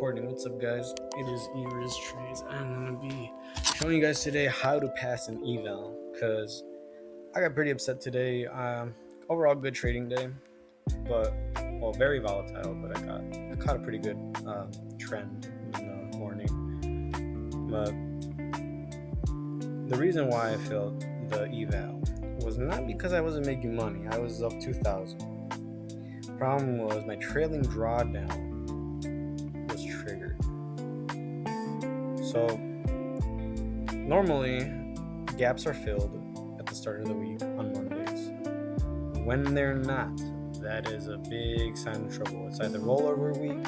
recording. What's up, guys? It is Eriz Trades. I'm gonna be showing you guys today how to pass an eval because I got pretty upset today. Overall, good trading day, but very volatile. But I caught a pretty good trend in the morning. But the reason why I failed the eval was not because I wasn't making money. I was up 2,000. Problem was my trailing drawdown was triggered. So normally gaps are filled at the start of the week on Mondays. When they're not, that is a big sign of trouble. It's either rollover week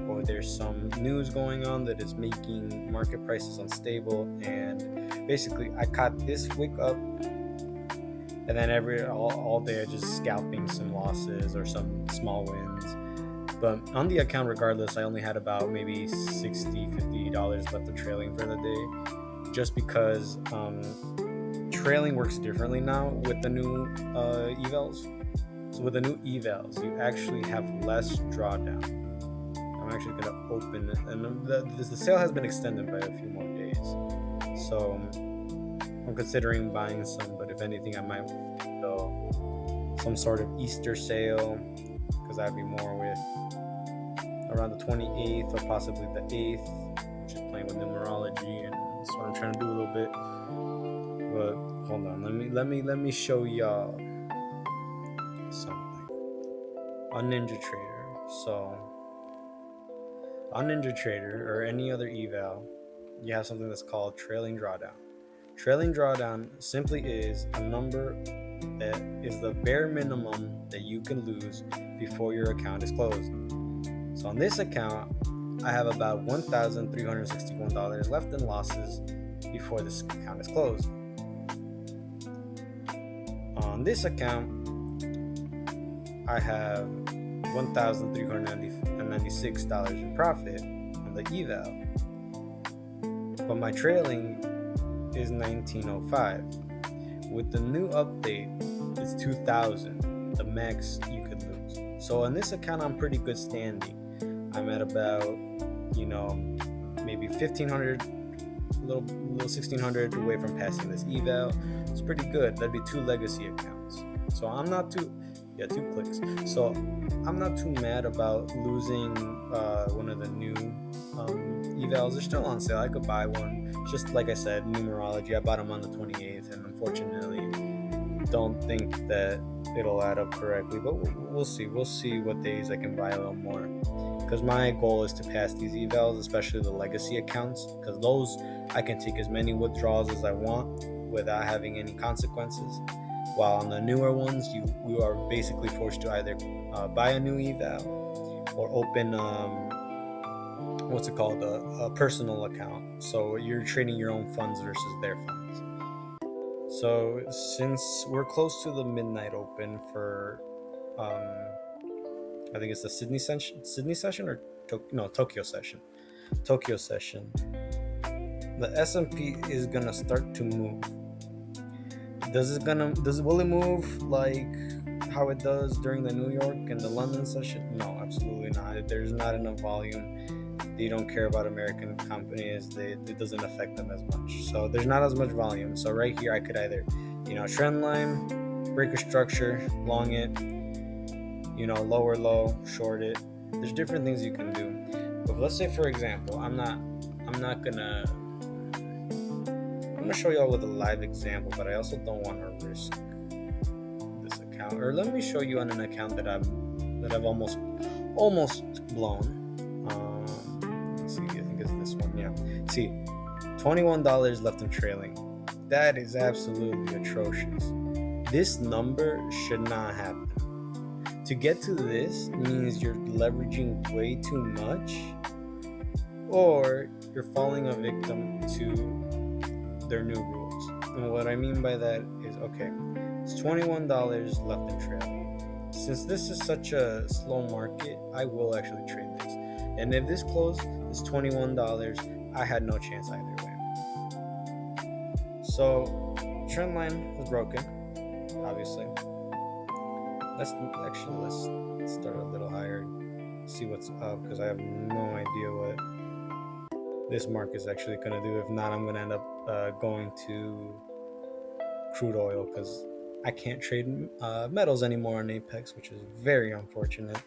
or there's some news going on that is making market prices unstable. And basically I caught this wick up, and then all day I just scalping some losses or some small wins. But on the account, regardless, I only had about maybe $50 left of trailing for the day, just because trailing works differently now with the new evals. So with the new evals, you actually have less drawdown. I'm actually going to open it, and the sale has been extended by a few more days. So I'm considering buying some, but if anything, I might go some sort of Easter sale, because I'd be more with around the 28th or possibly the 8th, which is playing with numerology, and that's what I'm trying to do a little bit. But hold on, let me show y'all something on Ninja Trader. So on Ninja Trader or any other eval, you have something that's called trailing drawdown. Trailing drawdown simply is a number that is the bare minimum that you can lose before your account is closed. So on this account, I have about $1,361 left in losses before this account is closed. On this account, I have $1,396 in profit on the eval, but my trailing is 1905. With the new update, it's 2,000, the max you could lose. So on this account, I'm pretty good standing. I'm at about, maybe 1,500, a little 1,600 away from passing this eval. It's pretty good. That'd be 2 legacy accounts. So I'm not too, 2 clicks. So I'm not too mad about losing one of the new evals. They're still on sale. I could buy one. Just like I said, numerology. I bought them on the 28th, and unfortunately, don't think that it'll add up correctly. But we'll see. We'll see what days I can buy a little more. Because my goal is to pass these evals, especially the legacy accounts, because those I can take as many withdrawals as I want without having any consequences. While on the newer ones, you are basically forced to either buy a new eval or open a personal account. So you're trading your own funds versus their funds. So since we're close to the midnight open for I think it's the Sydney session or Tokyo session. Tokyo session. The S&P is gonna start to move. Will it move like how it does during the New York and the London session? No, absolutely not. There's not enough volume. They don't care about American companies. It doesn't affect them as much. So there's not as much volume. So right here, I could either, trend line, break a structure, long it, lower low, short it. There's different things you can do. But let's say, for example, I'm gonna show y'all with a live example, but I also don't want to risk this account. Or let me show you on an account that I've almost blown. Let's see, I think it's this one. Yeah. See, $21 left in trailing. That is absolutely atrocious. This number should not happen. To get to this means you're leveraging way too much, or you're falling a victim to their new rules. And what I mean by that is, okay, it's $21 left in trailing. Since this is such a slow market, I will actually trade this. And if this closed, it's $21. I had no chance either way. So trend line was broken, obviously. Let's start a little higher, see what's up, because I have no idea what this market is actually going to do. If not, I'm going to end up going to crude oil because I can't trade metals anymore on Apex, which is very unfortunate.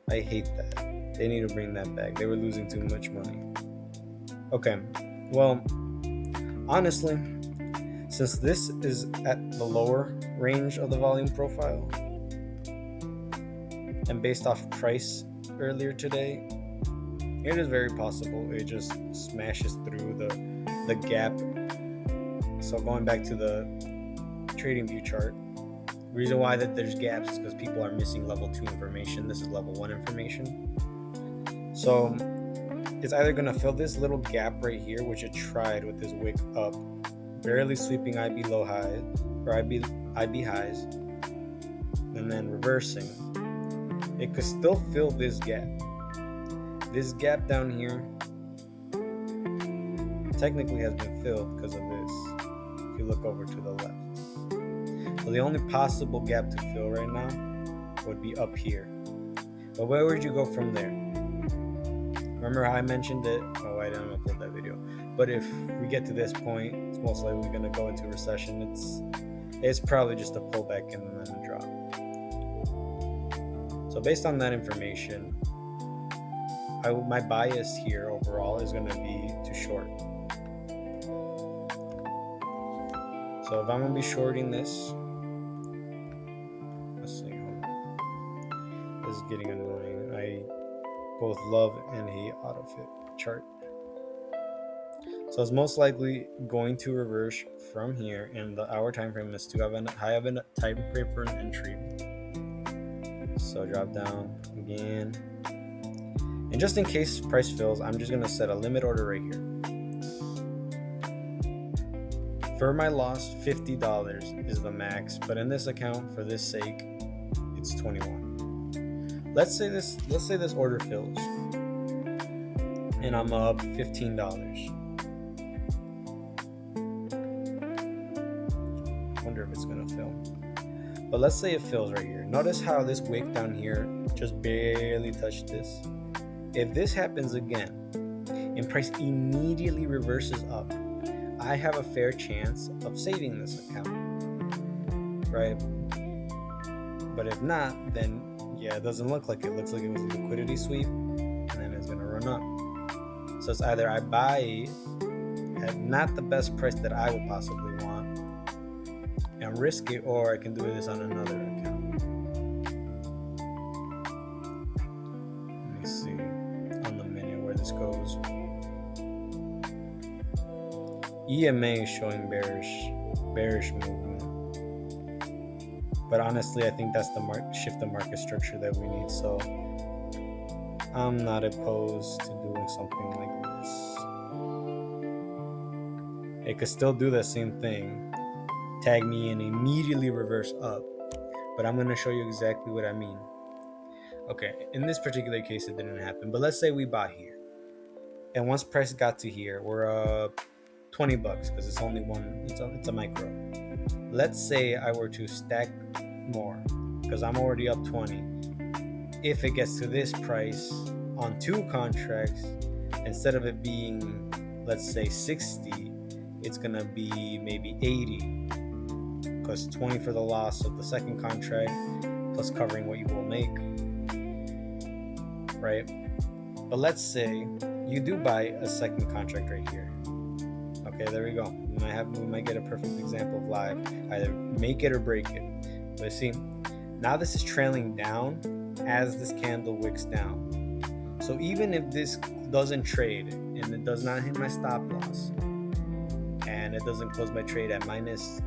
I hate that. They need to bring that back. They were losing too much money. Okay, well, honestly, since this is at the lower range of the volume profile, and based off price earlier today, it is very possible it just smashes through the gap. So going back to the trading view chart, the reason why that there's gaps is because people are missing level 2 information. This is level 1 information. So it's either going to fill this little gap right here, which it tried with this wick up, barely sweeping IB low highs or IB highs, and then reversing. It could still fill this gap. This gap down here technically has been filled because of this. If you look over to the left. So the only possible gap to fill right now would be up here. But where would you go from there? Remember how I mentioned it? Oh, I didn't upload that video. But if we get to this point, it's most likely going to go into recession. It's probably just a pullback and then a drop. So based on that information, my bias here overall is going to be to short. So if I'm going to be shorting this, let's see, this is getting annoying. I both love and hate AutoFit chart. So it's most likely going to reverse from here, and the hour time frame is too high of a time frame for an entry. So drop down again. And just in case price fills, I'm just going to set a limit order right here. For my loss, $50 is the max, but in this account, for this sake, it's $21. Let's say this order fills, and I'm up $15. I wonder if it's gonna fill. But let's say it fills right here. Notice how this wick down here just barely touched this. If this happens again, and price immediately reverses up, I have a fair chance of saving this account, right? But if not, then yeah, it doesn't look like it. It looks like it was a liquidity sweep, and then it's gonna run up. So it's either I buy at not the best price that I would possibly want and risk it, or I can do this on another account. Let me see on the menu where this goes. EMA is showing bearish movement, but honestly I think that's the shift of market structure that we need, so I'm not opposed to doing something like this. It could still do the same thing, tag me and immediately reverse up, but I'm going to show you exactly what I mean. Okay, in this particular case it didn't happen, but let's say we bought here, and once price got to here, we're up $20 because it's only one, it's a micro. Let's say I were to stack more because I'm already up 20. If it gets to this price on 2 contracts, instead of it being, let's say 60, it's gonna be maybe 80, because 20 for the loss of the second contract plus covering what you will make, right? But let's say you do buy a second contract right here. Okay, there we go. We might get a perfect example of live. Either make it or break it. But see, now this is trailing down as this candle wicks down. So even if this doesn't trade and it does not hit my stop loss, and it doesn't close my trade at minus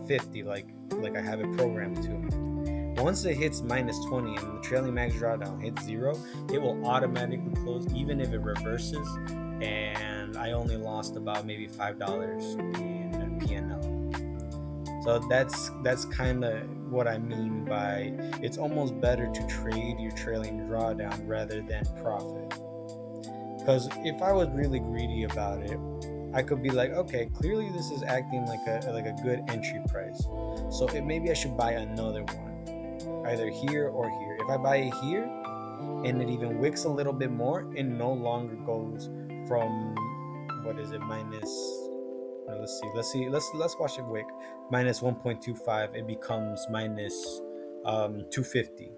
50 like I have it programmed to, once it hits minus 20 and the trailing max drawdown hits 0, it will automatically close even if it reverses, and I only lost about maybe $5 in P&L. So that's kind of what I mean by it's almost better to trade your trailing drawdown rather than profit. Because if I was really greedy about it, I could be like, okay, clearly this is acting like a good entry price, so maybe I should buy another one, either here or here. If I buy it here and it even wicks a little bit more, it no longer goes from what is it, minus, let's watch it quick. Minus 1.25, it becomes minus 250.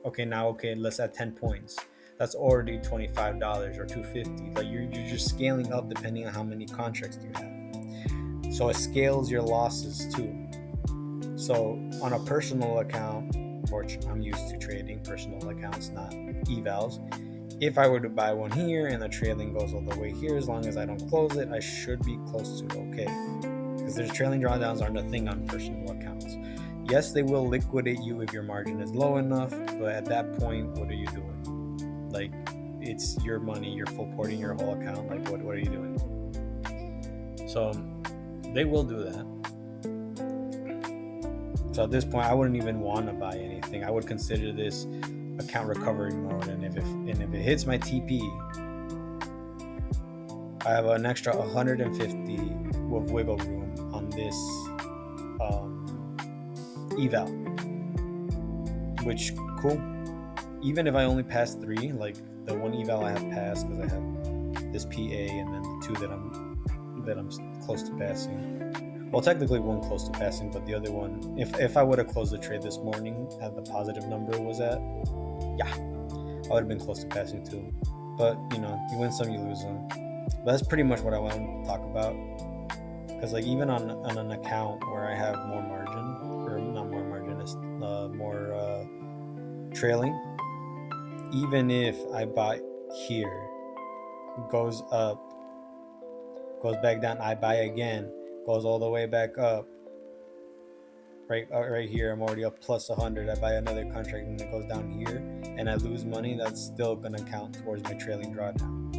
Okay, let's add 10 points. That's already $25 or $250. Like you're just scaling up depending on how many contracts you have. So it scales your losses too. So on a personal account, which I'm used to trading personal accounts, not evals, if I were to buy one here and the trailing goes all the way here, as long as I don't close it, I should be close to okay. Because there's trailing drawdowns aren't a thing on personal accounts. Yes, they will liquidate you if your margin is low enough, but at that point, what are you doing? Like, it's your money, you're full porting your whole account. Like, what are you doing? So they will do that. So at this point, I wouldn't even want to buy anything. I would consider this account recovery mode, and if it hits my TP, I have an extra 150 with wiggle room on this eval, which cool. Even if I only pass 3, like the one eval I have passed because I have this PA and then the 2 that I'm close to passing. Well, technically one close to passing, but the other one, if I would have closed the trade this morning at the positive number was at, yeah, I would have been close to passing too. But you win some, you lose some. But that's pretty much what I want to talk about. Because like even on an account where I have more margin, or not more margin, it's more trailing. Even if I buy here, goes up, goes back down, I buy again, goes all the way back up. Right here, I'm already up plus 100. I buy another contract and it goes down here, and I lose money. That's still gonna count towards my trailing drawdown.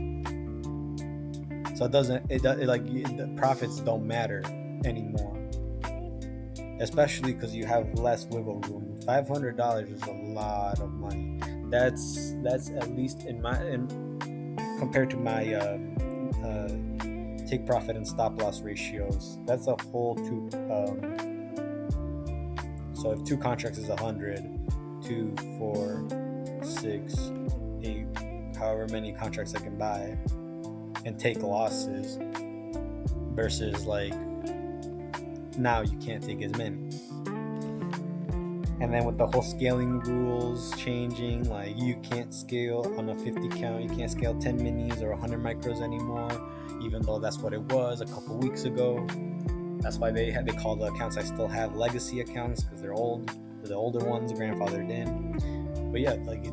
So the profits don't matter anymore, especially because you have less wiggle room. $500 is a lot of money. That's at least compared to my take profit and stop loss ratios. That's a whole two. So if 2 contracts is 100, 2, 4, 6, 8, however many contracts I can buy and take losses, versus like now you can't take as many. And then with the whole scaling rules changing, like you can't scale on a 50 count, you can't scale 10 minis or 100 micros anymore, even though that's what it was a couple weeks ago. That's why they call the accounts I still have legacy accounts, because they're old. They're the older ones, grandfathered in. But yeah, like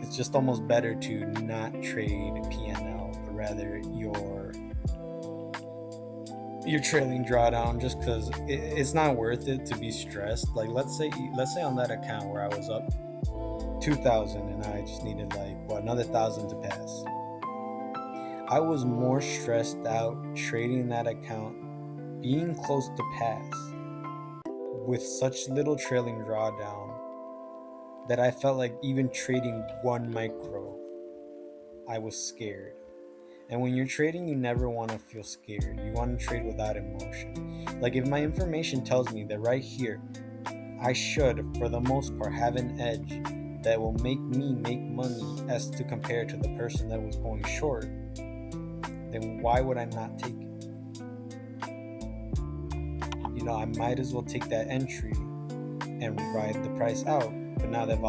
it's just almost better to not trade PNL, but rather your trailing drawdown, just because it's not worth it to be stressed. Like let's say on that account where I was up 2,000 and I just needed another 1,000 to pass. I was more stressed out trading that account, being close to pass, with such little trailing drawdown, that I felt like even trading 1 micro, I was scared. And when you're trading, you never want to feel scared. You want to trade without emotion. Like if my information tells me that right here, I should, for the most part, have an edge that will make me make money as to compare to the person that was going short, then why would I not take it? I might as well take that entry and ride the price out. But now that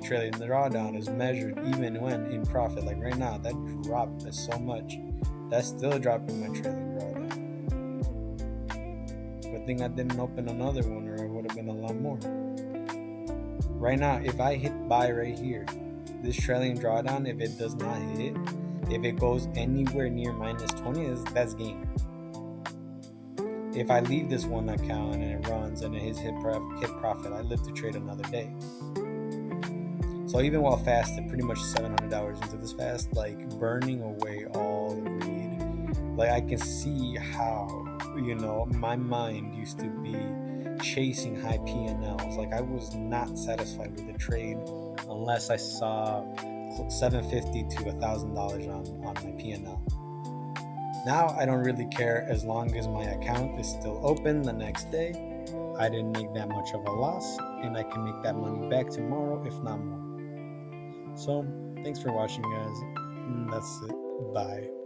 trailing the drawdown is measured even when in profit. Like right now, that drop is so much. That's still dropping my trailing drawdown. Good thing I didn't open another one, or it would have been a lot more. Right now, if I hit buy right here, this trailing drawdown, if it does not hit, if it goes anywhere near minus 20, that's game. If I leave this one account and it runs and it hit profit, I live to trade another day. So even while fasted, pretty much 700 hours into this fast, like burning away all the greed, like I can see how, my mind used to be chasing high PNLs. Like I was not satisfied with the trade unless I saw $750 to $1,000 on my PNL. Now I don't really care as long as my account is still open the next day. I didn't make that much of a loss, and I can make that money back tomorrow, if not more. So, thanks for watching, guys. That's it. Bye.